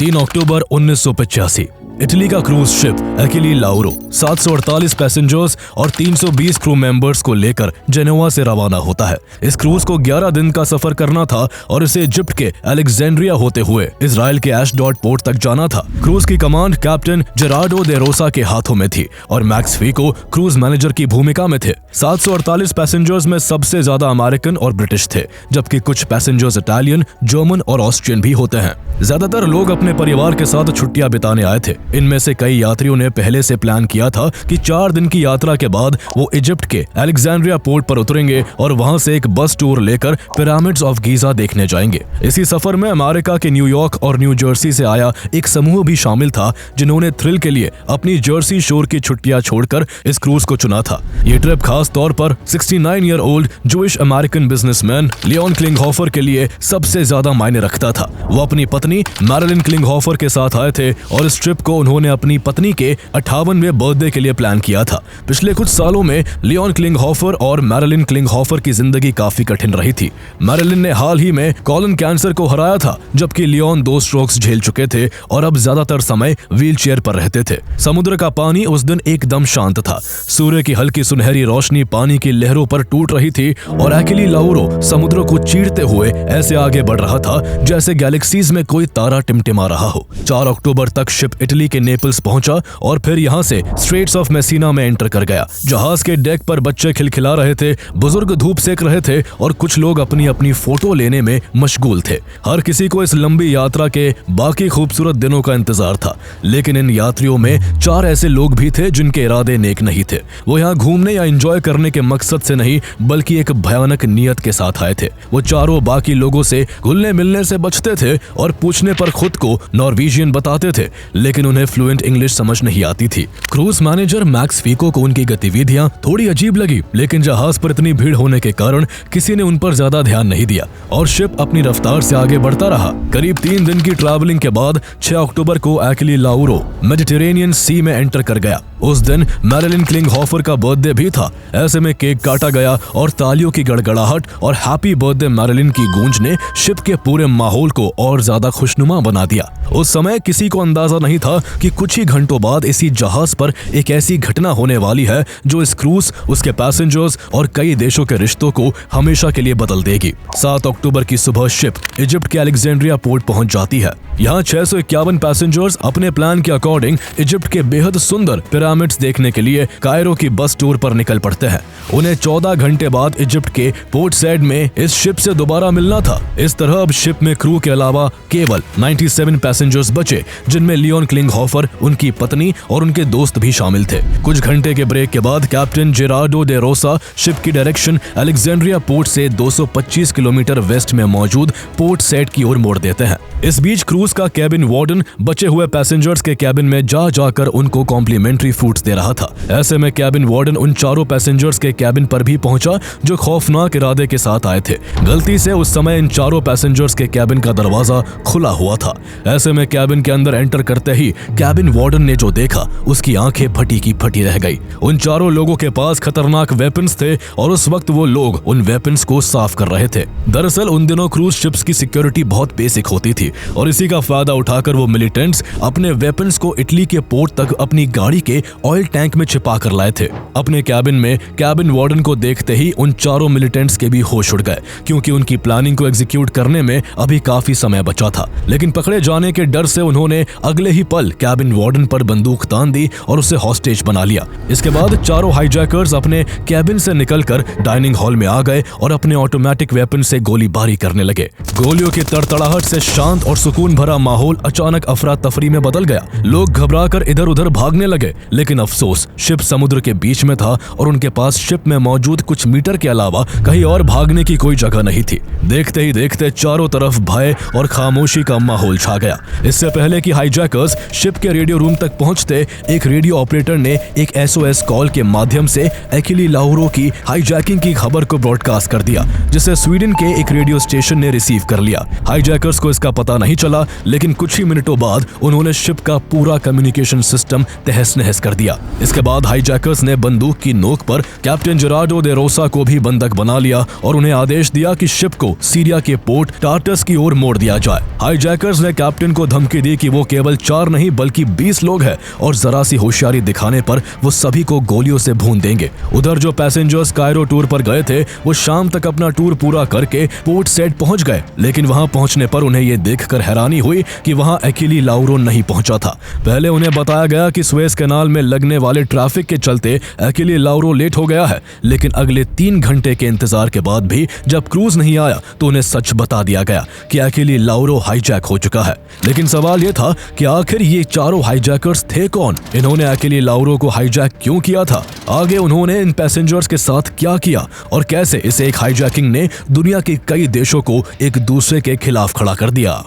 3 अक्टूबर 1985 Italy का cruise ship अकिली लाउरो 748 passengers और 320 crew members को लेकर जेनेवा से रवाना होता है। इस क्रूज को 11 दिन का सफर करना था और इसे इजिप्ट के अलेक्जेंड्रिया होते हुए इजराइल के एशडोड पोर्ट तक जाना था। क्रूज की कमांड कैप्टन जेरार्डो दे रोसा के हाथों में थी और मैक्स फीको क्रूज मैनेजर की भूमिका में थे। 748 पैसेंजर्स में सबसे ज्यादा अमेरिकन और ब्रिटिश थे, जबकि कुछ पैसेंजर्स इटालियन, जर्मन और ऑस्ट्रियन भी होते हैं। ज्यादातर लोग अपने परिवार के साथ छुट्टियां बिताने आए थे। इनमें से कई यात्रियों ने पहले से प्लान किया था कि 4 दिन की यात्रा के बाद वो इजिप्ट के अलेक्जेंड्रिया पोर्ट पर उतरेंगे और वहां से एक बस टूर लेकर पिरामिड्स ऑफ गीजा देखने जाएंगे। इसी सफर में अमेरिका के न्यूयॉर्क और न्यू जर्सी से आया एक समूह भी शामिल था, जिन्होंने थ्रिल के लिए अपनी जर्सी शोर की छुट्टियां छोड़कर इस क्रूज को चुना था। ये ट्रिप खास तौर पर 69 year old Jewish American businessman Leon Klinghoffer के लिए सबसे ज्यादा मायने रखता था। वो अपनी पत्नी मैरिलिन क्लिंगहोफर के साथ आए थे और इस ट्रिप को उन्होंने अपनी पत्नी के 58वें बर्थडे के लिए प्लान किया था। पिछले कुछ सालों में लियोन क्लिंगहोफर और मैरिलिन क्लिंगहोफर की जिंदगी काफी कठिन रही थी। मैरिलिन ने हाल ही में कॉलन कैंसर को हराया था, जबकि लियोन 2 स्ट्रोक्स झेल चुके थे और अब ज्यादातर समय व्हीलचेयर पर रहते थे। समुद्र का पानी उस दिन एकदम शांत था। सूर्य की हल्की सुनहरी रोशनी पानी की लहरों पर टूट रही थी और अकिली लाउरो समुद्र को चीरते हुए ऐसे आगे बढ़ रहा था जैसे गैलेक्सीज में कोई तारा टिमटिमा रहा हो। 4 अक्टूबर तक शिप इटली के नेपल्स पहुंचा और फिर यहां से स्ट्रेट्स ऑफ मेसिना में एंटर कर गया। जहाज के डेक पर बच्चे खिलखिला रहे थे, बुजुर्ग धूप सेक रहे थे और कुछ लोग अपनी अपनी फोटो लेने में मशगूल थे। हर किसी को इस लंबी यात्रा के बाकी खूबसूरत दिनों का इंतजार था, लेकिन इन यात्रियों में 4 ऐसे लोग भी थे जिनके इरादे नेक नहीं थे। वो यहाँ घूमने या एंजॉय करने के मकसद से नहीं, बल्कि एक भयानक नियत के साथ आए थे। वो चारों बाकी लोगों से घुलने मिलने से बचते थे और पूछने पर खुद को नॉर्वेजियन बताते थे, लेकिन उन्हें फ्लुएंट इंग्लिश समझ नहीं आती थी। क्रूज मैनेजर मैक्स फीको को उनकी गतिविधियां थोड़ी अजीब लगी, लेकिन जहाज पर इतनी भीड़ होने के कारण किसी ने उन पर ज्यादा ध्यान नहीं दिया और शिप अपनी रफ्तार से आगे बढ़ता रहा। करीब 3 दिन की ट्रैवलिंग के बाद 6 अक्टूबर को अकिली लाउरो मेडिटेरेनियन सी में एंटर कर गया। उस दिन मैरिलिन क्लिंगहोफर का बर्थडे भी था। ऐसे में केक काटा गया और तालियों की गड़गड़ाहट और हैप्पी बर्थडे मैरिलिन की गूंज ने शिप के पूरे माहौल को और ज्यादा खुशनुमा बना दिया। उस समय किसी को अंदाजा नहीं था कि कुछ ही घंटों बाद इसी जहाज पर एक ऐसी घटना होने वाली है जो इस क्रूज, उसके पैसेंजर्स और कई देशों के रिश्तों को हमेशा के लिए बदल देगी। 7 अक्टूबर की सुबह शिप इजिप्ट के अलेक्जेंड्रिया पोर्ट पहुंच जाती है। यहाँ 651 पैसेंजर्स अपने प्लान के अकॉर्डिंग इजिप्ट के बेहद सुंदर पिरामिड्स देखने के लिए कायरो की बस टूर पर निकल पड़ते हैं। उन्हें 14 घंटे बाद इजिप्ट के पोर्ट सैड में इस शिप से दोबारा मिलना था। इस तरह अब शिप में क्रू के अलावा केवल 97 पैसेंजर्स बचे, जिनमें लियोन क्लिंगहोफर, उनकी पत्नी और उनके दोस्त भी शामिल थे। कुछ घंटे के ब्रेक के बाद कैप्टन जेरार्डो दे रोसा शिप की डायरेक्शन अलेक्जेंड्रिया पोर्ट से 225 किलोमीटर वेस्ट में मौजूद पोर्ट सैड की ओर मोड़ देते हैं। इस बीच क्रूज का कैबिन वार्डन बचे हुए पैसेंजर्स के कैबिन में जा जाकर उनको कॉम्प्लीमेंट्री फूड्स दे रहा था। ऐसे में कैबिन वार्डन उन चारों पैसेंजर्स के कैबिन पर भी पहुंचा जो खौफनाक इरादे के साथ आए थे। गलती से उस समय इन चारों पैसेंजर्स के कैबिन का दरवाजा खुला हुआ था। ऐसे में कैबिन के अंदर एंटर करते ही कैबिन वार्डन ने जो देखा, उसकी आंखें फटी की फटी रह गई। उन चारों लोगों के पास खतरनाक वेपन्स थे और उस वक्त वो लोग उन वेपन्स को साफ कर रहे थे। दरअसल उन दिनों क्रूज शिप्स की सिक्योरिटी बहुत बेसिक होती थी और इसी का फायदा उठाकर वो मिलिटेंट्स अपने वेपन्स को इटली के पोर्ट तक अपनी गाड़ी के ऑयल टैंक में छिपा कर लाए थे। अपने कैबिन में कैबिन वार्डन को देखते ही उन चारों मिलिटेंट्स के भी होश उड़ गए, क्योंकि उनकी प्लानिंग को एग्जीक्यूट करने में अभी काफी समय बचा था। लेकिन पकड़े जाने के डर से उन्होंने अगले ही पल कैबिन वार्डन पर बंदूक तान दी और उसे हॉस्टेज बना लिया। इसके बाद चारों हाईजैकर्स अपने कैबिन से निकलकर डाइनिंग हॉल में आ गए और अपने ऑटोमेटिक वेपन से गोलीबारी करने लगे। गोलियों की तड़तड़ाहट से शांत और सुकून भरा माहौल अचानक अफरा तफरी में बदल गया। लोग घबराकर इधर उधर भागने लगे, लेकिन अफसोस शिप समुद्र के बीच में था और उनके पास शिप में मौजूद कुछ मीटर के अलावा कहीं और भागने की कोई जगह नहीं थी। देखते ही देखते चारों तरफ भय और खामोशी का माहौल छा गया। इससे पहले कि हाईजैकर्स शिप के रेडियो रूम तक पहुंचते, एक रेडियो ऑपरेटर ने एक SOS कॉल के माध्यम से अकिली लाउरो की हाईजैकिंग की खबर को ब्रॉडकास्ट कर दिया, जिसे स्वीडन के एक रेडियो स्टेशन ने रिसीव कर लिया। हाईजैकर्स को इसका पता नहीं चला, लेकिन कुछ ही मिनटों बाद उन्होंने शिप का पूरा कम्युनिकेशन सिस्टम तहस नहस कर दिया। इसके बाद हाईजैकर्स ने बंदूक की नोक पर कैप्टन जेरार्डो दे रोसा को भी बंधक बना लिया और उन्हें आदेश दिया कि शिप को सीरिया के पोर्ट टार्टस की ओर मोड़ दिया जाए। हाईजैकर्स ने कैप्टन को धमकी दी कि वो केवल 4 नहीं बल्कि 20 लोग हैं और जरा सी होशियारी दिखाने पर वो सभी को गोलियों से भून देंगे। उधर जो पैसेंजर्स कायरो टूर पर गए थे वो शाम तक अपना टूर पूरा करके पोर्ट सेड पहुंच गए, लेकिन वहां पहुंचने पर उन्हें ये देखकर हैरानी हुई कि वहां अकीली लाउरो नहीं पहुंचा था। पहले उन्हें बताया गया कि सुएज कैनाल में लगने वाले ट्रैफिक के चलते अकीली लाउरो लेट हो गया है, लेकिन अगले 3 घंटे के इंतजार के बाद भी जब क्रूज नहीं आया तो उन्हें सच बता दिया गया कि अकीली लाउरो हाईजैक हो चुका है। लेकिन सवाल यह था कि आखिर ये चारों हाईजैकर्स थे कौन? इन्होंने अकीली लाउरो को हाईजैक क्यों किया था? आगे उन्होंने इन पैसेंजर्स के साथ क्या किया और कैसे इस एक हाईजैकिंग ने दुनिया के कई देशों को एक दूसरे के खिलाफ खड़ा कर दिया।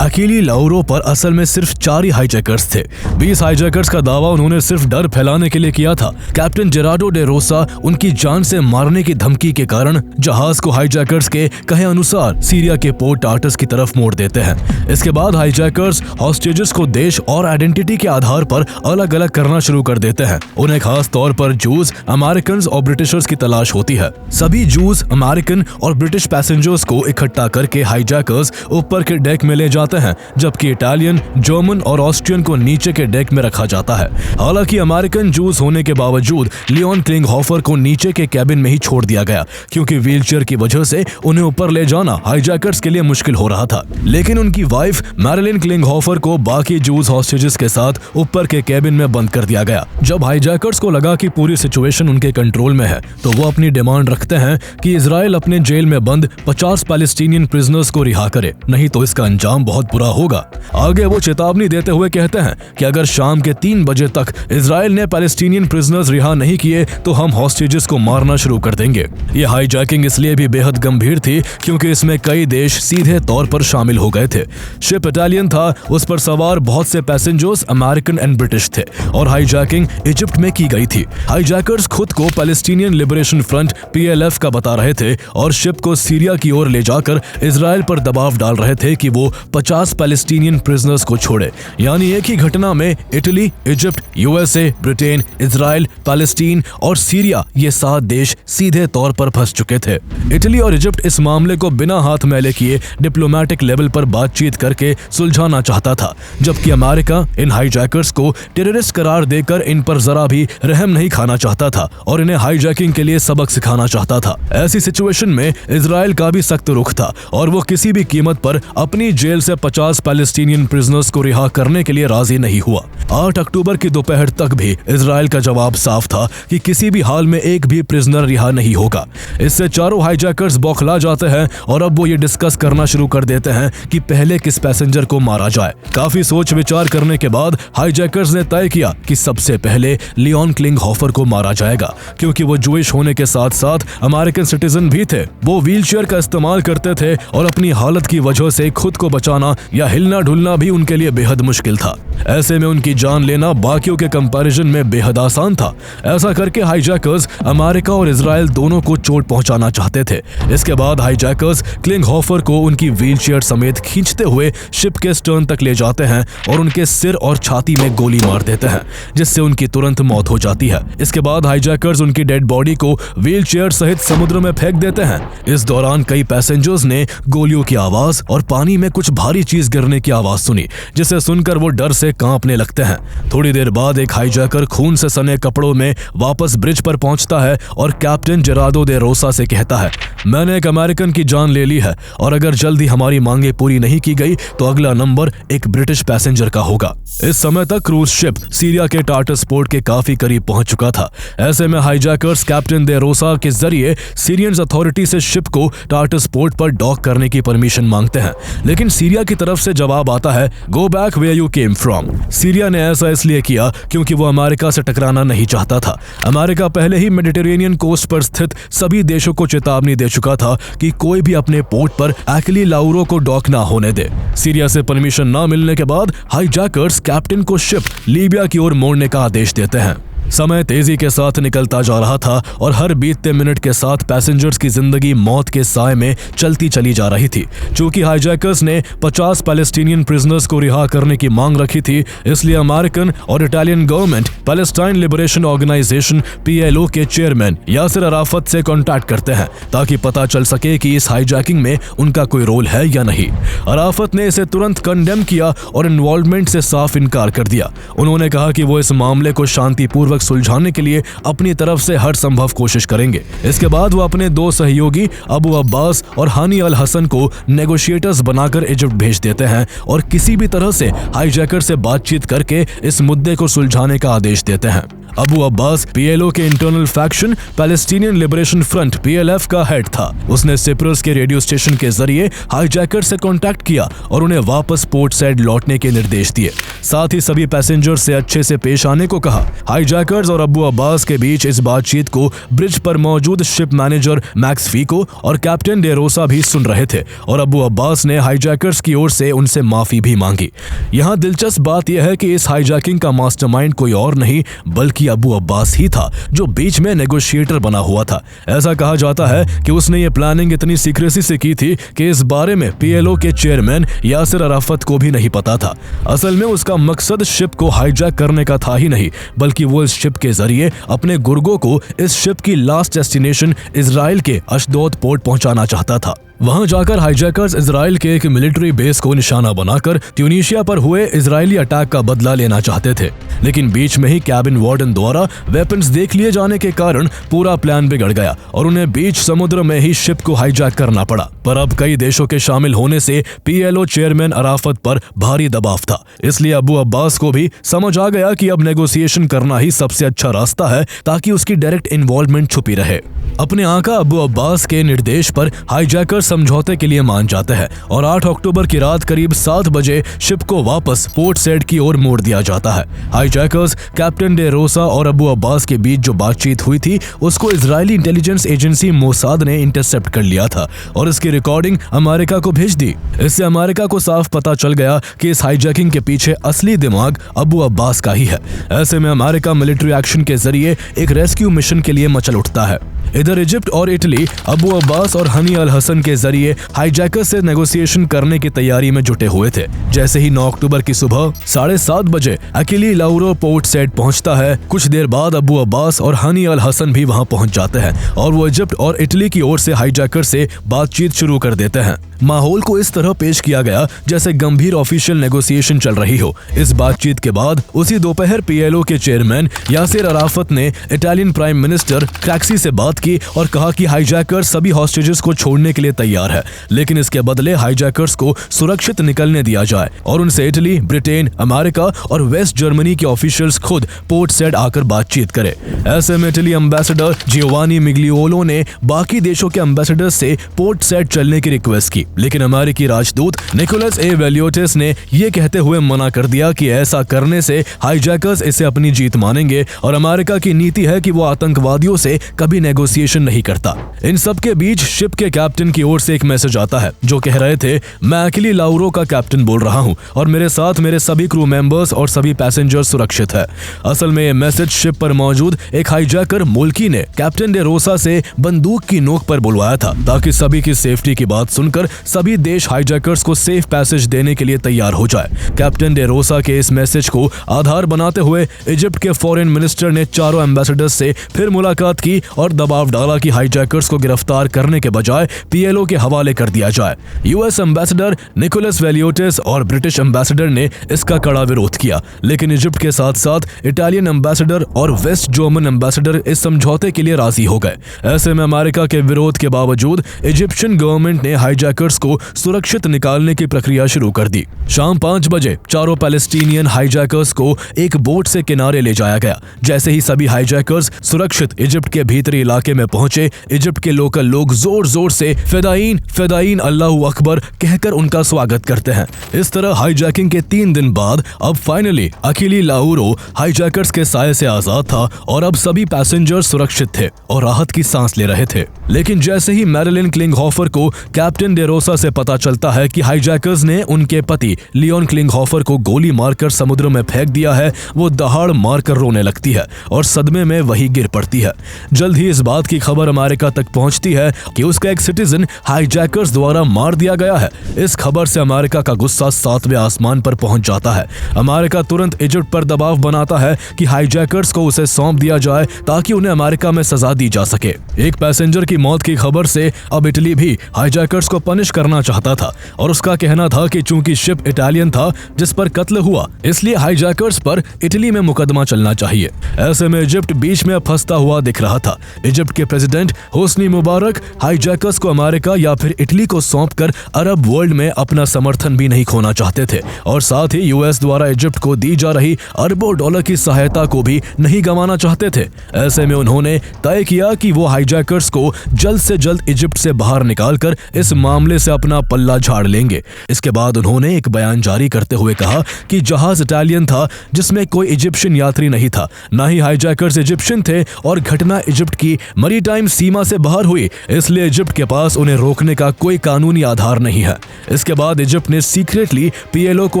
अकीली लाउरो पर असल में सिर्फ 4 ही हाईजैकर्स थे। 20 हाईजैकर्स का दावा उन्होंने सिर्फ डर फैलाने के लिए किया था। कैप्टन जेरार्डो डे रोसा उनकी जान से मारने की धमकी के कारण जहाज को हाईजैकर्स के कहे अनुसार सीरिया के पोर्ट टार्टस की तरफ मोड़ देते हैं। इसके बाद हाईजैकर्स हॉस्टेजेस को देश और आइडेंटिटी के आधार पर अलग अलग करना शुरू कर देते हैं। उन्हें खास तौर पर जूस, अमेरिकन और ब्रिटिशर्स की तलाश होती है। सभी जूस, अमेरिकन और ब्रिटिश पैसेंजर्स को इकट्ठा करके हाईजैकर्स ऊपर के डेक में ले जाते हैं, जबकि इटालियन, जर्मन और ऑस्ट्रियन को नीचे के डेक में रखा जाता है। हालांकि अमेरिकन जूस होने के बावजूद लियोन क्लिंगहोफर को नीचे के कैबिन में ही छोड़ दिया गया, क्योंकि व्हीलचेयर की वजह से उन्हें ऊपर ले जाना हाईजैकर्स के लिए मुश्किल हो रहा था। लेकिन उनकी वाइफ मैरिलिन क्लिंगहोफर को बाकी जूस हॉस्टेजेस के साथ ऊपर के कैबिन में बंद कर दिया गया। जब हाईजैकर्स को लगा कि पूरी सिचुएशन उनके कंट्रोल में है तो वो अपनी डिमांड रखते हैं कि इजराइल अपने जेल में बंद 50 पैलेस्टीनियन प्रिजनर्स को रिहा करे, नहीं तो इसका अंजाम बहुत बुरा होगा। आगे वो चेतावनी देते हुए कहते हैं कि अगर शाम के 3 बजे तक इजराइल ने पैलेस्टीनियन प्रिजनर्स रिहा नहीं किए तो हम हॉस्टेजेस को मारना शुरू कर देंगे। ये हाईजैकिंग इसलिए भी बेहद गंभीर थी क्योंकि इसमें कई देश सीधे तौर पर शामिल हो गए थे। शिप इटालियन था, उस पर सवार बहुत से पैसेंजर्स अमेरिकन एंड ब्रिटिश थे और हाईजैकिंग इजिप्ट में की गई थी। हाईजैकर्स खुद को पैलेस्टीनियन लिबरेशन फ्रंट PLF का बता रहे थे और शिप को सीरिया की ओर ले जाकर इजराइल पर दबाव डाल रहे थे कि वो 50 पैलेस्टीनियन प्रिजनर्स को छोड़े। यानी एक ही घटना में Italy, Egypt, USA, Britain, Israel, Palestine और सीरिया ये 7 देश सीधे तौर पर फंस चुके थे। इटली और इजिप्ट इस मामले को बिना हाथ मैले किए डिप्लोमेटिक लेवल पर बातचीत करके सुलझाना चाहता था, जबकि अमेरिका इन हाईजैकर्स को टेररिस्ट करार देकर इन पर जरा भी रहम नहीं खाना चाहता था और इन्हें हाईजैकिंग के लिए सबक सिखाना चाहता था। ऐसी सिचुएशन में इजराइल का भी सख्त रुख था और वो किसी भी कीमत पर अपनी जेल से 50 पैलेस्टीनियन प्रिजनर्स को रिहा करने के लिए राजी नहीं हुआ। 8 अक्टूबर की दोपहर तक भी इजराइल का जवाब साफ था कि किसी भी हाल में एक भी प्रिजनर रिहा नहीं होगा। इससे चारों हाईजैकर्स बौखला जाते हैं और अब वो ये डिस्कस करना शुरू कर देते हैं कि पहले किस पैसेंजर को मारा जाए। काफी सोच विचार करने के बाद हाईजैकर्स ने तय किया कि सबसे पहले लियोन क्लिंगहोफर को मारा जाएगा, क्योंकि वो जूइश होने के साथ साथ अमेरिकन सिटीजन भी थे। वो व्हीलचेयर का इस्तेमाल करते थे और अपनी हालत की वजह से खुद को बचाना या हिलना ढुलना भी उनके लिए बेहद मुश्किल था। ऐसे में उनकी जान लेना बाकियों के कंपैरिजन में बेहद आसान था। ऐसा करके हाईजैकर्स अमेरिका और इजराइल दोनों को चोट पहुंचाना चाहते थे। इसके बाद हाईजैकर्स क्लिंगहोफर को उनकी व्हीलचेयर समेत खींचते हुए शिप के स्टर्न तक ले जाते हैं और उनके सिर और छाती में गोली मार देते हैं, जिससे उनकी तुरंत मौत हो जाती है। इसके बाद हाईजैकर्स उनकी डेड बॉडी को व्हीलचेयर सहित समुद्र में फेंक देते हैं। इस दौरान कई पैसेंजर्स ने गोलियों की आवाज और पानी में कुछ भारी चीज गिरने की आवाज सुनी, जिसे सुनकर वो डर से कांपने लगते हैं। थोड़ी देर बाद एक हाईजैकर खून से सने कपड़ों में वापस ब्रिज पर पहुंचता है और कैप्टन जेरार्डो दे रोसा से कहता है, मैंने एक अमेरिकन की जान ले ली है और अगर जल्दी हमारी मांगे पूरी नहीं की गई तो अगला नंबर एक ब्रिटिश पैसेंजर का होगा। इस समय तक क्रूज शिप सीरिया के टार्टस पोर्ट के काफी करीब पहुंच चुका था। ऐसे में हाईजैकर्स कैप्टन दे रोसा के जरिए सीरियन अथॉरिटी से शिप को टार्टस पोर्ट पर डॉक करने की परमिशन मांगते हैं, लेकिन सीरिया की तरफ से जवाब आता है, go back where you came from. Syria ने ऐसा इसलिए किया क्योंकि वो अमेरिका से टकराना नहीं चाहता था। अमेरिका पहले ही मेडिटेरेनियन कोस्ट पर स्थित सभी देशों को चेतावनी दे चुका था कि कोई भी अपने पोर्ट पर अकीली लाउरो को डॉक ना होने दे। सीरिया से परमिशन ना मिलने के बाद हाईजैकर्स कैप्टन को शिप लीबिया की ओर मोड़ने का आदेश देते हैं। समय तेजी के साथ निकलता जा रहा था और हर बीतते मिनट के साथ पैसेंजर्स की जिंदगी मौत के साए में चलती चली जा रही थी। चूंकि हाईजैकर्स ने 50 पैलेस्टीनियन प्रिजनर्स को रिहा करने की मांग रखी थी, इसलिए अमेरिकन और Italian government Palestine Liberation Organization PLO के चेयरमैन यासिर अराफत से कॉन्टैक्ट करते हैं ताकि पता चल सके कि इस हाईजैकिंग में उनका कोई रोल है या नहीं। अराफत ने इसे तुरंत कंडेम किया और इन्वॉल्वमेंट से साफ इनकार कर दिया। उन्होंने कहा कि वो इस मामले को शांतिपूर्वक सुलझाने के लिए अपनी तरफ से हर संभव कोशिश करेंगे। इसके बाद वो अपने 2 सहयोगी अबू अब्बास और हानी अल हसन को नेगोशिएटर्स बनाकर इजिप्ट भेज देते हैं और किसी भी तरह से हाईजैकर से बातचीत करके इस मुद्दे को सुलझाने का आदेश देते हैं। अबू अब्बास PLO के internal faction Palestinian liberation front PLF का हेड था। उसने सिप्रस के रेडियो स्टेशन के जरिए हाईजैकर से कांटेक्ट किया और उन्हें वापस पोर्ट साइड लौटने के निर्देश दिए। साथ ही सभी पैसेंजर्स से अच्छे से पेश आने को कहा। हाईजैकर्स और अबू अब्बास के बीच इस बातचीत को ब्रिज पर मौजूद शिप मैनेजर मैक्स फीको और कैप्टन डे रोसा भी सुन रहे थे और अबू अब्बास ने हाईजैकर्स की ओर से उनसे माफी भी मांगी। यहाँ दिलचस्प बात यह है कि इस हाईजैकिंग का मास्टरमाइंड कोई और नहीं बल्कि अबू अब्बास ही था, जो बीच में नेगोशिएटर बना हुआ था। ऐसा कहा जाता है कि उसने ये प्लानिंग इतनी सीक्रेसी से की थी कि इस बारे में PLO के चेयरमैन यासिर अराफत को भी नहीं पता था। असल में उसका मकसद शिप को हाईजैक करने का था ही नहीं, बल्कि वो इस शिप के जरिए अपने गुर्गों को इस शिप की लास्ट डेस्टिनेशन इजराइल के अशदोद पोर्ट पहुंचाना चाहता था। वहां जाकर हाईजैकर्स इजराइल के एक मिलिट्री बेस को निशाना बनाकर ट्यूनीशिया पर हुए इजरायली अटैक का बदला लेना चाहते थे, लेकिन बीच में ही कैबिन वार्डन द्वारा वेपन्स देख लिए जाने के कारण पूरा प्लान बिगड़ गया और उन्हें बीच समुद्र में ही शिप को हाईजैक करना पड़ा। पर अब कई देशों के शामिल होने से PLO चेयरमैन अराफत पर भारी दबाव था, इसलिए अबू अब्बास को भी समझ आ गया कि अब नेगोशिएशन करना ही सबसे अच्छा रास्ता है ताकि उसकी डायरेक्ट इन्वॉल्वमेंट छुपी रहे। अपने आका अबू अब्बास के निर्देश पर हाईजैकर समझौते के लिए मान जाते हैं और 8 अक्टूबर की रात करीब 7 बजे शिप को वापस पोर्ट साइड की ओर मोड़ दिया जाता है। हाईजैकर्स कैप्टन डे रोसा और अबू अब्बास के बीच जो बातचीत हुई थी उसको इजरायली इंटेलिजेंस एजेंसी मोसाद ने इंटरसेप्ट कर लिया था और इसकी रिकॉर्डिंग अमेरिका को भेज दी। इससे अमेरिका को साफ पता चल गया कि इस हाईजैकिंग के पीछे असली दिमाग अबू अब्बास का ही है। ऐसे में अमेरिका मिलिट्री एक्शन के जरिए एक रेस्क्यू मिशन के लिए मचल उठता है। इधर इजिप्ट और इटली अबू अब्बास और हनी अल हसन के जरिए हाईजैकर से नेगोशिएशन करने की तैयारी में जुटे हुए थे। जैसे ही 9 अक्टूबर की सुबह 7:30 बजे अकीली लाउरो पोर्ट साइड पहुंचता है, कुछ देर बाद अबू अब्बास और हनी अल हसन भी वहां पहुंच जाते हैं और वो इजिप्ट और इटली की ओर से हाईजैकर से बातचीत शुरू कर देते हैं। माहौल को इस तरह पेश किया गया जैसे गंभीर ऑफिशियल नेगोशिएशन चल रही हो। इस बातचीत के बाद उसी दोपहर PLO के चेयरमैन यासिर अराफत ने इटालियन प्राइम मिनिस्टर क्रैक्सी से बात की और कहा कि हाईजैकर सभी हॉस्टेजेस को छोड़ने के लिए तैयार है, लेकिन इसके बदले हाईजैकर्स को सुरक्षित निकलने दिया जाए और उनसे इटली, ब्रिटेन, अमेरिका और वेस्ट जर्मनी के ऑफिशियल्स खुद पोर्ट साइड आकर बातचीत करें। ऐसे में इटली एम्बेसडर जियोवानी मिग्लियोलो ने बाकी देशों के एम्बेसडर से पोर्ट साइड चलने की रिक्वेस्ट की, लेकिन अमेरिकी राजदूत निकोलस ए वेलियोटिस ने यह कहते हुए मना कर दिया कि ऐसा करने से हाईजैकर्स इसे अपनी जीत मानेंगे और अमेरिका की नीति है कि वो आतंकवादियों से कभी नेगोशिएशन नहीं करता। इन सब के बीच शिप के कैप्टन की ओर से एक मैसेज आता है जो कह रहे थे, मैं अकेली लाउरो का कैप्टन बोल रहा हूं और मेरे साथ मेरे सभी क्रू मेंबर्स और सभी पैसेंजर्स सुरक्षित है। असल में ये मैसेज शिप पर मौजूद एक हाईजैकर मुल्की ने कैप्टन डे रोसा से बंदूक की नोक पर बुलवाया था ताकि सभी की सेफ्टी की बात सुनकर सभी देश हाईजैकर्स को सेफ पैसेज देने के लिए तैयार हो जाए। कैप्टन डे रोसा के इस मैसेज को आधार बनाते हुए इजिप्ट के फॉरेन मिनिस्टर ने चारों एम्बेसडर्स से फिर मुलाकात की और दबाव डाला कि हाईजैकर्स को गिरफ्तार करने के बजाय PLO के हवाले कर दिया जाए। US एम्बेसडर निकोलस वेलियोटिस और ब्रिटिश एम्बेसडर ने इसका कड़ा विरोध किया, लेकिन इजिप्ट के साथ साथ इटालियन एम्बेसडर और वेस्ट जर्मन एम्बेसडर इस समझौते के लिए राजी हो गए। ऐसे में अमेरिका के विरोध के बावजूद इजिप्शियन गवर्नमेंट ने हाईजैकर्स को सुरक्षित निकालने की प्रक्रिया शुरू कर दी। शाम 5 बजे चारों पैलेस्टीनियन हाईजैकर्स को एक बोट से किनारे ले जाया गया। जैसे ही सभी हाईजैकर्स सुरक्षित इजिप्ट के भीतरी इलाके में पहुंचे, इजिप्ट के लोकल लोग जोर जोर से फिदाईन फिदाईन अल्लाहू अकबर कहकर उनका स्वागत करते हैं। इस तरह हाईजैकिंग के 3 दिन बाद अब फाइनली अकीली लाउरो हाईजैकर्स के साये से आजाद था और अब सभी पैसेंजर सुरक्षित थे और राहत की सांस ले रहे थे। लेकिन जैसे ही मैरिलिन क्लिंगहोफर को कैप्टन डे बारबोसा से पता चलता है कि हाईजैकर्स ने उनके पति लियोन क्लिंगहोफर को गोली मारकर समुद्र में फेंक दिया है। वो दहाड़ मारकर रोने लगती है और सदमे में वही गिर पड़ती है। जल्द ही इस बात की खबर अमेरिका तक पहुंचती है कि उसका एक सिटीजन हाईजैकर्स द्वारा मार दिया गया है। इस खबर से अमेरिका का गुस्सा 7वें आसमान पर पहुंच जाता है। अमेरिका तुरंत इजिप्ट पर दबाव बनाता है कि हाईजैकर्स को उसे सौंप दिया जाए ताकि उन्हें अमेरिका में सजा दी जा सके। एक पैसेंजर की मौत की खबर से अब इटली भी हाईजैकर्स को पनिश करना चाहता था और उसका कहना था कि चूंकि शिप इटालियन था जिस पर कत्ल हुआ, इसलिए हाईजैकर्स पर इटली में मुकदमा चलना चाहिए। ऐसे में इजिप्ट बीच में फंसता हुआ दिख रहा था। इजिप्ट के प्रेसिडेंट होस्नी मुबारक हाईजैकर्स को अमेरिका या फिर इटली को सौंपकर अरब वर्ल्ड में अपना समर्थन भी नहीं खोना चाहते थे और साथ ही यूएस द्वारा इजिप्ट को दी जा रही अरबों डॉलर की सहायता को भी नहीं गंवाना चाहते थे। ऐसे में उन्होंने तय किया कि वो हाईजैकर्स को जल्द से जल्द इजिप्ट से बाहर निकालकर इस मामले से अपना पल्ला झाड़ लेंगे। इसके बाद उन्होंने एक बयान जारी करते हुए कहा कि जहाज इटालियन था जिसमें कोई इजिप्शियन यात्री नहीं था, ना ही हाईजैकर्स इजिप्शियन थे और घटना इजिप्ट की मैरीटाइम सीमा से बाहर हुई, इसलिए इजिप्ट के पास उन्हें रोकने का कोई कानूनी आधार नहीं है। इसके बाद इजिप्ट ने सीक्रेटली पीएलओ को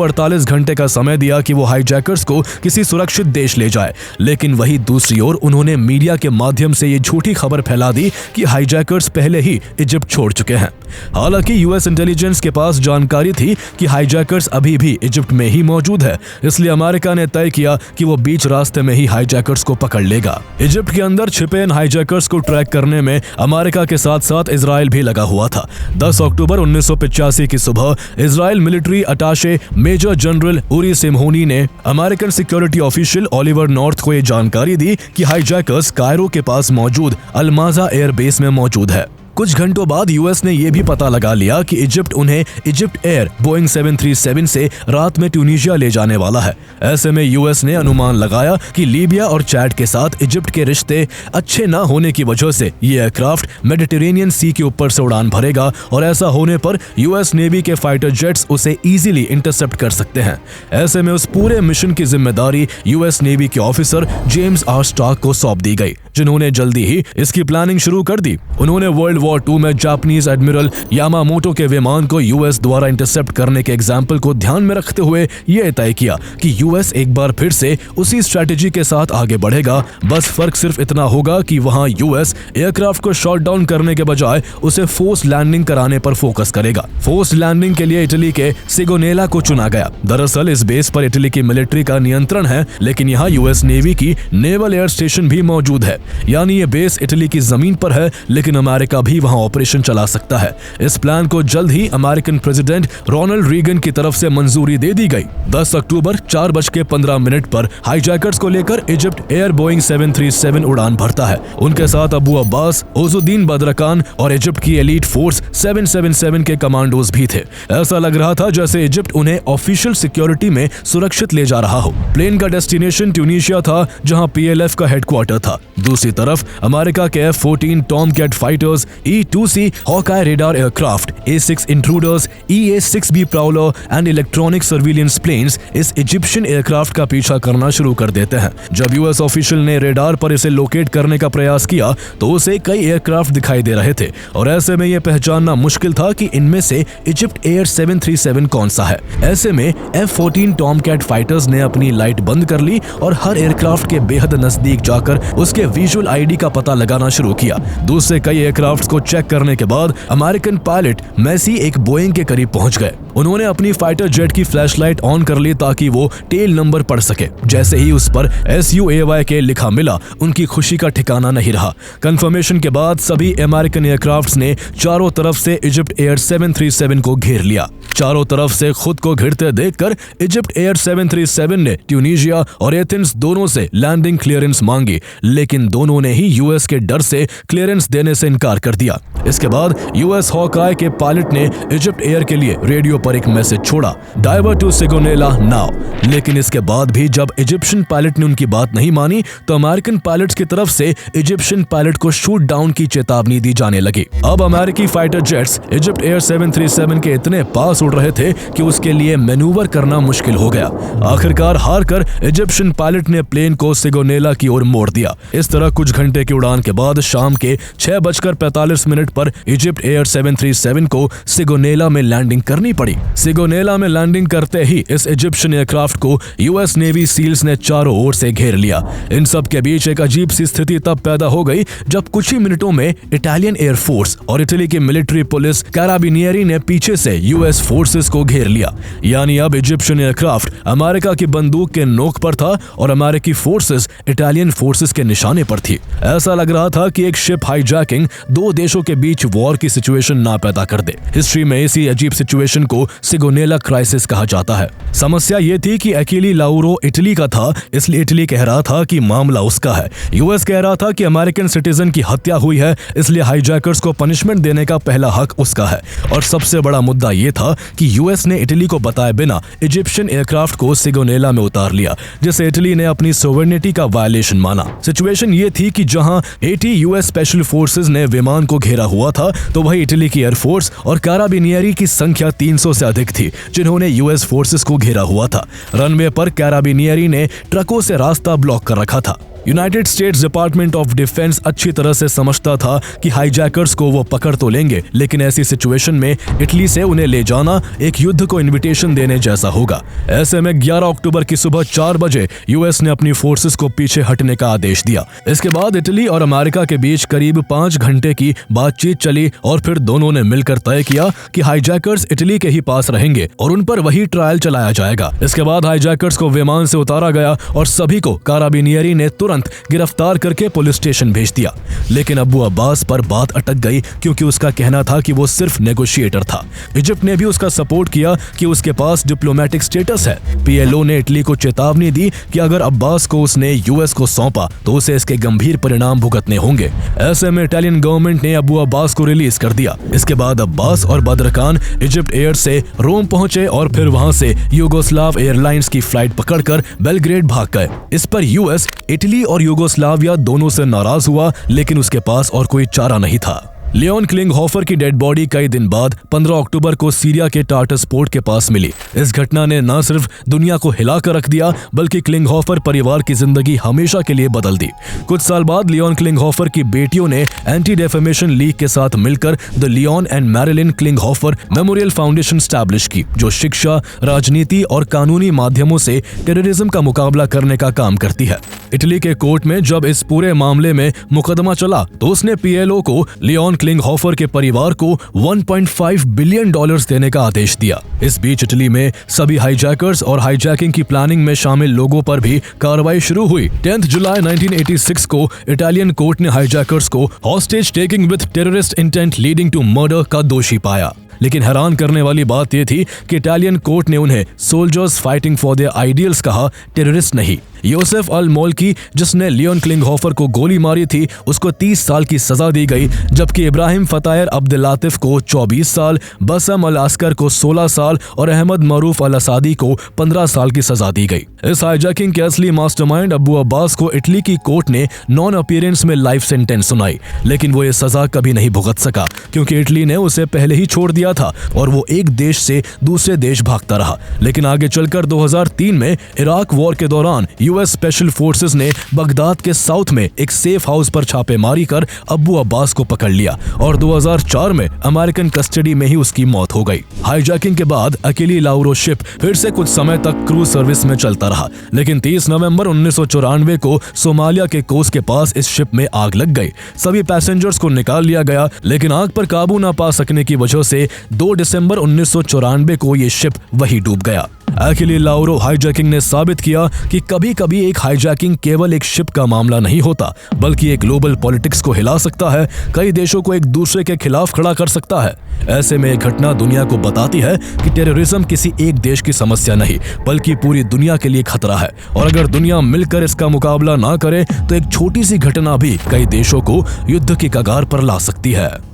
48 घंटे का समय दिया कि वो हाईजैकर्स को किसी सुरक्षित देश ले जाए, लेकिन वही दूसरी ओर उन्होंने मीडिया के माध्यम से ये झूठी खबर फैला दी कि हाईजैकर्स पहले ही इजिप्ट छोड़ चुके हैं। हालांकि यूएस इंटेलिजेंस के पास जानकारी थी कि हाईजैकर्स अभी भी इजिप्ट में ही मौजूद है, इसलिए अमेरिका ने तय किया कि वो बीच रास्ते में ही हाईजैकर्स को पकड़ लेगा। इजिप्ट के अंदर छिपे इन हाईजैकर्स को ट्रैक करने में अमेरिका के साथ साथ इजराइल भी लगा हुआ था। 10 अक्टूबर 1985 की सुबह Israel military attache major general Uri Simhoni ने American security official Oliver North को यह जानकारी दी कि हाईजैकर्स कायरो के पास मौजूद अलमाजा एयरबेस में मौजूद है। कुछ घंटों बाद यूएस ने यह भी पता लगा लिया कि इजिप्ट उन्हें इजिप्ट एयर बोइंग 737 से रात में ट्यूनीशिया ले जाने वाला है। ऐसे में यूएस ने अनुमान लगाया कि लीबिया और चैड के साथ इजिप्ट के रिश्ते अच्छे न होने की वजह से ये एयरक्राफ्ट मेडिटेरेनियन सी के ऊपर से उड़ान भरेगा और ऐसा होने पर यूएस नेवी के फाइटर जेट्स उसे इजीली इंटरसेप्ट कर सकते हैं। ऐसे में उस पूरे मिशन की जिम्मेदारी यूएस नेवी के ऑफिसर जेम्स आर स्टार्क को सौंप दी गई, जिन्होंने जल्दी ही इसकी प्लानिंग शुरू कर दी। उन्होंने वर्ल्ड वॉर 2 में जापानीज एडमिरल यामामोटो के विमान को यूएस द्वारा इंटरसेप्ट करने के एग्जाम्पल को ध्यान में रखते हुए यह तय किया कि यूएस एक बार फिर से उसी स्ट्रेटेजी के साथ आगे बढ़ेगा। बस फर्क सिर्फ इतना होगा कि वहां यूएस एयरक्राफ्ट को शॉट डाउन करने के बजाय उसे फोर्स लैंडिंग कराने पर फोकस करेगा। फोर्स लैंडिंग के लिए इटली के सिगोनेला को चुना गया। दरअसल इस बेस पर इटली की मिलिट्री का नियंत्रण है, लेकिन यहाँ यूएस नेवी की नेवल एयर स्टेशन भी मौजूद है, यानी ये बेस इटली की जमीन पर है, लेकिन अमेरिका भी वहां ऑपरेशन चला सकता है। इस प्लान को जल्द ही अमेरिकन प्रेसिडेंट रोनाल्ड रीगन की तरफ से मंजूरी दे दी गई। 10 अक्टूबर 4:15 पर हाईजैकर्स को लेकर इजिप्ट एयर बोइंग 737 उड़ान भरता है। उनके साथ अबू अब्बास, ओजुद्दीन बद्रकान और इजिप्ट की एलीट फोर्स 777 के कमांडोज भी थे। ऐसा लग रहा था जैसे इजिप्ट उन्हें ऑफिशियल सिक्योरिटी में सुरक्षित ले जा रहा हो। प्लेन का डेस्टिनेशन ट्यूनीशिया था, जहां पीएलएफ का हेडक्वार्टर था। दूसरी तरफ अमेरिका के F-14 Tomcat fighters, E-2C Hawkeye radar aircraft, A-6 Intruders, EA-6B Prowler and electronic surveillance planes इस इजिप्शियन एयरक्राफ्ट का पीछा करना शुरू कर देते हैं। जब यूएस ऑफिशियल ने रेडार पर इसे लोकेट करने का प्रयास किया तो उसे कई एयरक्राफ्ट दिखाई दे रहे थे और ऐसे में यह पहचानना मुश्किल था कि इनमें से इजिप्ट एयर 737 कौन सा है। ऐसे में F-14 टॉमकैट फाइटर्स ने अपनी लाइट बंद कर ली और हर एयरक्राफ्ट के बेहद नजदीक जाकर उसके विजुअल आईडी का पता लगाना शुरू किया। दूसरे कई एयरक्राफ्ट्स को चेक करने के बाद अमेरिकन पायलट मैसी एक बोइंग के करीब पहुंच गए। उन्होंने अपनी फाइटर जेट की फ्लैशलाइट ऑन कर ली ताकि वो टेल नंबर पढ़ सके। जैसे ही उस पर SUAY लिखा मिला, उनकी खुशी का ठिकाना नहीं रहा। कंफर्मेशन के बाद सभी अमेरिकन एयरक्राफ्ट्स ने चारों तरफ से इजिप्ट एयर 737 को घेर लिया। चारों तरफ से खुद को घिरते देखकर इजिप्ट एयर 737 ने ट्यूनीशिया और एथेंस दोनों से लैंडिंग क्लियरेंस मांगी, लेकिन दोनों ने ही यूएस के डर से क्लियरेंस देने से इनकार कर दिया। इसके बाद यूएस हॉकाई के पायलट ने इजिप्ट एयर के लिए रेडियो पर एक मैसेज छोड़ा, डाइवर्ट टू सिगोनेला नाउ। लेकिन इसके बाद भी जब इजिप्शियन पायलट ने उनकी बात नहीं मानी तो अमेरिकन पायलट्स की तरफ से इजिप्शियन पायलट को शूट डाउन की चेतावनी दी जाने लगी। अब अमेरिकी फाइटर जेट्स इजिप्ट एयर 737 के इतने पास उड़ रहे थे कि उसके लिए मैन्यूवर करना मुश्किल हो गया। आखिरकार हार कर इजिप्शियन पायलट ने प्लेन को सिगोनेला की ओर मोड़ दिया। इस तरह कुछ घंटे की उड़ान के बाद शाम के 6:45 45 मिनट पर इजिप्ट एयर 737 को सिगोनेला में लैंडिंग करनी पड़ी। सिगोनेला में लैंडिंग करते ही इस इजिप्शियन एयरक्राफ्ट को यूएस नेवी सील्स ने चारों ओर से घेर लिया। इन सब के बीच एक अजीब सी स्थिति तब पैदा हो गई जब कुछ ही मिनटों में इटालियन एयरफोर्स और इटली की मिलिट्री पुलिस कैराबिनियरी ने पीछे से यूएस फोर्सेस को घेर लिया। यानी अब इजिप्शियन एयरक्राफ्ट अमेरिका की बंदूक के नोक पर था और अमेरिकी फोर्सेस इटालियन फोर्सेस के निशाने पर थी। ऐसा लग रहा था कि एक शिप हाईजैकिंग दो देशों के बीच वॉर की सिचुएशन ना पैदा कर दे। हिस्ट्री में इसी अजीब सिचुएशन को सिगोनेला क्राइसिस कहा जाता है। समस्या ये थी कि अकेली लाउरो इटली का था, इसलिए इटली कह रहा था कि मामला उसका है। यूएस कह रहा था कि अमेरिकन सिटीजन की हत्या हुई है, इसलिए हाईजैकर्स को पनिशमेंट देने का पहला हक उसका है। और सबसे बड़ा मुद्दा ये था कि यूएस ने इटली को बताए बिना इजिप्शियन एयरक्राफ्ट को सिगोनेला में उतार लिया, जिसे इटली ने अपनी सोवरेनिटी का वायलेशन माना। सिचुएशन ये थी कि जहां 80 यूएस स्पेशल फोर्सेस ने विमान को घेरा हुआ था, तो वही इटली की एयरफोर्स और कैराबिनियरी की संख्या 300 से अधिक थी, जिन्होंने यूएस फोर्सेस को घेरा हुआ था। रनवे पर कैराबिनियरी ने ट्रकों से रास्ता ब्लॉक कर रखा था। United states department of defence अच्छी तरह से समझता था कि हाईजैकर्स को वो पकड़ तो लेंगे, लेकिन ऐसी सिचुएशन में इटली से उन्हें ले जाना एक युद्ध को इनविटेशन देने जैसा होगा। ऐसे में 11 अक्टूबर की सुबह 4 बजे यूएस ने अपनी फोर्सेस को पीछे हटने का आदेश दिया। इसके बाद इटली और अमेरिका के बीच करीब 5 घंटे की बातचीत चली और फिर दोनों ने मिलकर तय किया कि हाईजैकर्स इटली के ही पास रहेंगे और उन पर वही ट्रायल चलाया जाएगा। इसके बाद हाईजैकर्स को विमान से उतारा गया और सभी को कैराबिनियरी ने तुरंत गिरफ्तार करके पुलिस स्टेशन भेज दिया। लेकिन अब्बू अब्बास पर बात अटक गई, क्योंकि उसका कहना था कि वो सिर्फ नेगोशिएटर था। इजिप्ट ने भी उसका सपोर्ट किया कि उसके पास डिप्लोमेटिक स्टेटस है। पीएलओ ने इटली को चेतावनी दी कि अगर अब्बास को उसने यूएस को सौंपा तो उसे इसके गंभीर परिणाम भुगतने होंगे। ऐसे में इटालियन गवर्नमेंट ने अब्बू अब्बास को रिलीज कर दिया। इसके बाद अब्बास और बद्र खान इजिप्ट एयर से रोम पहुंचे और फिर वहां से यूगोस्लाव एयरलाइंस की फ्लाइट पकड़कर बेलग्रेड भाग गए। इस पर यूएस इटली और यूगोस्लाविया दोनों से नाराज हुआ, लेकिन उसके पास और कोई चारा नहीं था। लियोन क्लिंगहोफर की डेड बॉडी कई दिन बाद 15 अक्टूबर को सीरिया के टार्टस पोर्ट के पास मिली। इस घटना ने न सिर्फ दुनिया को हिला कर रख दिया, बल्कि क्लिंगहोफर परिवार की जिंदगी हमेशा के लिए बदल दी। कुछ साल बाद लियोन क्लिंगहोफर की बेटियों ने एंटी डेफेमेशन लीग के साथ मिलकर the Leon and Marilyn Klinghoffer memorial foundation establish की, जो शिक्षा, राजनीति और कानूनी माध्यमों से टेररिज्म का मुकाबला करने का काम करती है। इटली के कोर्ट में जब इस पूरे मामले में मुकदमा चला तो उसने पीएलओ को लियोन क्लिंगहोफर के परिवार को $1.5 बिलियन देने का आदेश दिया। इस बीच इटली में सभी हाईजैकर्स और हाईजैकिंग की प्लानिंग में शामिल लोगों पर भी कार्रवाई शुरू हुई। 10 जुलाई 1986 को इटालियन कोर्ट ने हाईजैकर्स को hostage taking with terrorist intent leading to murder का दोषी पाया। लेकिन हैरान करने वाली बात यह थी कि इटालियन कोर्ट ने उन्हें soldiers fighting for their ideals कहा, टेररिस्ट नहीं। योसेफ अल मोल्की, जिसने लियोन क्लिंगहोफर को गोली मारी थी, उसको 30 साल की सजा दी गई, जबकि इब्राहिम फतायर अब्दुल्लातिफ को 24 साल, बसम अल अस्कर को 16 साल और अहमद मरूफ अल असादी को 15 साल की सजा दी गई। इस हाईजैकिंग के असली मास्टरमाइंड अब्बू अब्बास को इटली की कोर्ट ने नॉन अपीयरेंस में लाइफ सेंटेंस सुनाई, लेकिन वो ये सजा कभी नहीं भुगत सका, क्योंकि इटली ने उसे पहले ही छोड़ दिया था और वो एक देश से दूसरे देश भागता रहा। लेकिन आगे चलकर 2003 में इराक वॉर के दौरान यूएस स्पेशल फोर्सेस ने बगदाद के साउथ में एक सेफ हाउस पर छापेमारी कर अब्बू अब्बास को पकड़ लिया और 2004 में अमेरिकन कस्टडी में ही उसकी मौत हो गई। हाईजैकिंग के बाद अकेली लाउरो शिप फिर से कुछ समय तक क्रूज सर्विस में चलता रहा, लेकिन 30 नवंबर 1994 को सोमालिया के कोस्ट के पास इस शिप में आग लग गई। सभी पैसेंजर्स को निकाल लिया गया, लेकिन आग पर काबू न पा सकने की वजह से 2 दिसंबर 1994 को ये शिप वही डूब गया। अकेली लाउरो हाईजैकिंग ने साबित किया कि कभी-कभी एक हाईजैकिंग केवल एक शिप का मामला नहीं होता, बल्कि एक ग्लोबल पॉलिटिक्स को हिला सकता है, कई देशों को एक दूसरे के खिलाफ खड़ा कर सकता है। ऐसे में एक घटना दुनिया को बताती है कि टेररिज्म किसी एक देश की समस्या नहीं, बल्कि पूरी दुनिया के लिए खतरा है, और अगर दुनिया मिलकर इसका मुकाबला ना करे तो एक छोटी सी घटना भी कई देशों को युद्ध की कगार पर ला सकती है।